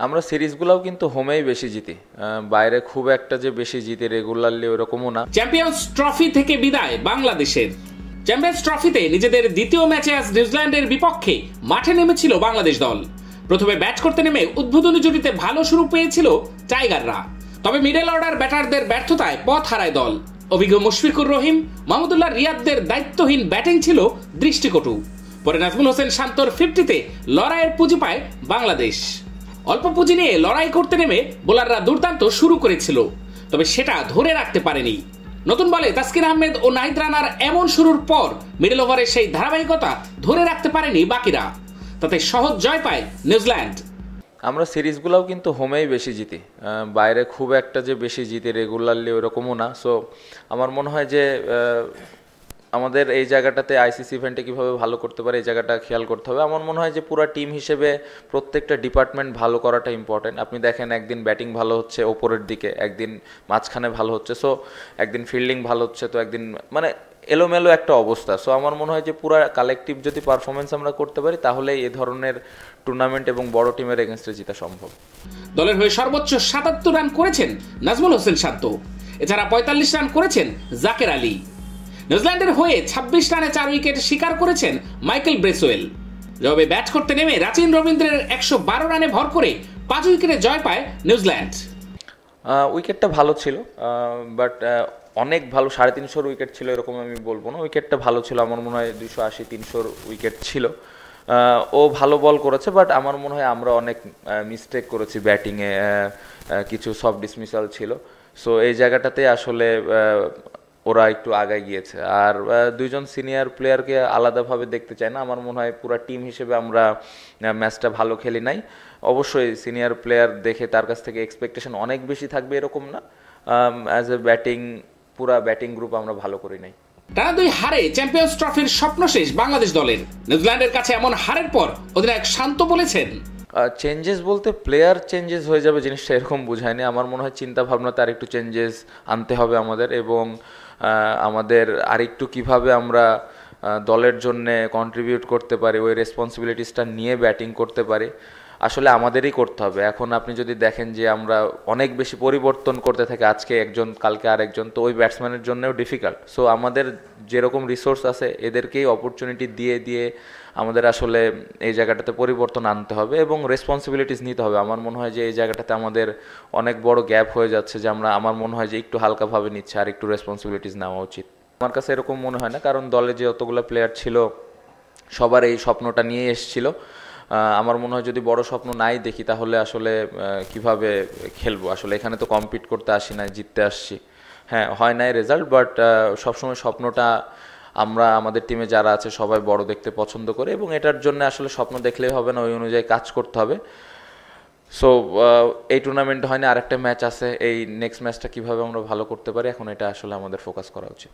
আমরা সিরিজগুলোও কিন্তু হোমেই বেশি জিতি, বাইরে খুব একটা যে বেশি জিতি রেগুলারলি ওরকমও না। চ্যাম্পিয়ন্স ট্রফি থেকে বিদায় বাংলাদেশের। চ্যাম্পিয়ন্স ট্রফিতে নিজেদের দ্বিতীয় ম্যাচে আজ নিউজিল্যান্ডের বিপক্ষে মাঠে নেমেছিল বাংলাদেশ দল। প্রথমে ব্যাট করতে নেমে উদ্বোধনী জুটিতে ভালো শুরু পেয়েছিল টাইগাররা, তবে মিডল অর্ডার ব্যাটারদের ব্যর্থতায় পথ হারায় দল। অভিজ্ঞ মুশফিকুর রহিম, মাহমুদুল্লাহ রিয়াদদের দায়িত্বহীন ব্যাটিং ছিল দৃষ্টিকটু। পরে নাজমুল হোসেন শান্তর 50-তে লড়াইয়ের পুঁজি পায় বাংলাদেশ। অল্প পুঁজি নিয়ে লড়াই করতে নেমে বোলাররা দুর্দান্ত শুরু করেছিল, তবে সেটা ধরে রাখতে পারেনি। নতুন বলে তাসকিন আহমেদ ও নাহিদ রানার এমন শুরুর পর মিডল ওভারের সেই ধারাবাহিকতা ধরে রাখতে পারেনি বাকিরা, তাতে সহজ জয় পায় নিউজিল্যান্ড। আমরা সিরিজগুলোও কিন্তু হোমেই বেশি জিতি, বাইরে খুব একটা যে বেশি জিতি রেগুলারলি ওরকমও না। সো আমার মনে হয় যে আমাদের এই জায়গাটাতে আইসিসি ইভেন্টে কীভাবে ভালো করতে পারে এই জায়গাটা খেয়াল করতে হবে। আমার মনে হয় যে পুরো টিম হিসেবে প্রত্যেকটা ডিপার্টমেন্ট ভালো করাটা ইম্পর্টেন্ট। আপনি দেখেন একদিন ব্যাটিং ভালো হচ্ছে ওপরের দিকে, একদিন মাঝখানে ভালো হচ্ছে, সো একদিন ফিল্ডিং ভালো হচ্ছে, তো একদিন মানে এলোমেলো একটা অবস্থা। সো আমার মনে হয় যে পুরো কালেকটিভ যদি পারফরমেন্স আমরা করতে পারি তাহলে এই ধরনের টুর্নামেন্ট এবং বড় টিমের এগেনস্টে জিতা সম্ভব। দলের হয়ে সর্বোচ্চ 77 রান করেছেন নাজমুল হোসেন শান্ত, এছাড়া 45 রান করেছেন জাকের আলী। নিউজিল্যান্ডের হয়ে 26 রানে 4 উইকেট শিকার করেছেন মাইকেল ব্রেসওয়েল। জবাবে ব্যাট করতে নেমে রাচিন রবীন্দ্রের 112 রানে ভর করে 5 উইকেটে জয় পায় নিউজিল্যান্ড। উইকেটটা ভালো ছিল, বাট অনেক ভালো 350 উইকেট ছিল এরকম আমি বলবো না। উইকেটটা ভালো ছিল, আমার মনে হয় 280-300 উইকেট ছিল। ও ভালো বল করেছে, বাট আমার মনে হয় আমরা অনেক মিস্টেক করেছি ব্যাটিংয়ে, কিছু সফট ডিসমিসাল ছিল। সো এই জায়গাটাতে আসলে ওরা একটু আগায় গিয়েছে। আর দুইজন সিনিয়র প্লেয়ারকে আলাদাভাবে দেখতে চাই না, আমার মনে হয় পুরো টিম হিসেবে আমরা ম্যাচটা ভালো খেলি নাই। অবশ্যই সিনিয়র প্লেয়ার দেখে তার কাছ থেকে এক্সপেকটেশন অনেক বেশি থাকবে এরকম না, অ্যাজ এ পুরা ব্যাটিং গ্রুপ আমরা ভালো করি নাই। টানা 2 হারে চ্যাম্পিয়ন্স ট্রফির স্বপ্ন শেষ বাংলাদেশ দলের। নিউজিল্যান্ডের কাছে এমন হারের পর অধিনায়ক শান্ত বলেছেন, চেঞ্জেস বলতে প্লেয়ার চেঞ্জেস হয়ে যাবে জিনিসটা এরকম বুঝায়নি। আমার মনে হয় চিন্তা ভাবনাতে আরেকটু চেঞ্জেস আনতে হবে আমাদের, এবং আমাদের আরেকটু কিভাবে আমরা দলের জন্য কন্ট্রিবিউট করতে পারি, ওই রেসপন্সিবিলিটিসটা নিয়ে ব্যাটিং করতে পারি আসলে আমাদেরই করতে হবে। এখন আপনি যদি দেখেন যে আমরা অনেক বেশি পরিবর্তন করতে থাকি, আজকে একজন কালকে আরেকজন, তো ওই ব্যাটসম্যানের জন্যও ডিফিকাল্ট। সো আমাদের যেরকম রিসোর্স আছে এদেরকেই অপরচুনিটি দিয়ে দিয়ে আমাদের আসলে এই জায়গাটাতে পরিবর্তন আনতে হবে এবং রেসপন্সিবিলিটিস নিতে হবে। আমার মনে হয় যে এই জায়গাটাতে আমাদের অনেক বড় গ্যাপ হয়ে যাচ্ছে, যে আমার মনে হয় যে একটু হালকাভাবে নিচ্ছে, আর একটু রেসপন্সিবিলিটিস নেওয়া উচিত। আমার কাছে এরকম মনে হয় না, কারণ দলে যে যতগুলো প্লেয়ার ছিল সবার এই স্বপ্নটা নিয়ে এসেছিল। আমার মনে হয় যদি বড় স্বপ্ন নাই দেখি তাহলে আসলে কিভাবে খেলবো। আসলে এখানে তো কম্পিট করতে আসি না, জিততে আসছি। হ্যাঁ, হয় নাই রেজাল্ট, বাট সবসময় স্বপ্নটা আমরা আমাদের টিমে যারা আছে সবাই বড় দেখতে পছন্দ করে, এবং এটার জন্য আসলে স্বপ্ন দেখলেই হবে না, ওই অনুযায়ী কাজ করতে হবে। সো এই টুর্নামেন্ট হয় না, আরেকটা ম্যাচ আছে, এই নেক্সট ম্যাচটা কীভাবে আমরা ভালো করতে পারি এখন এটা আসলে আমাদের ফোকাস করা উচিত।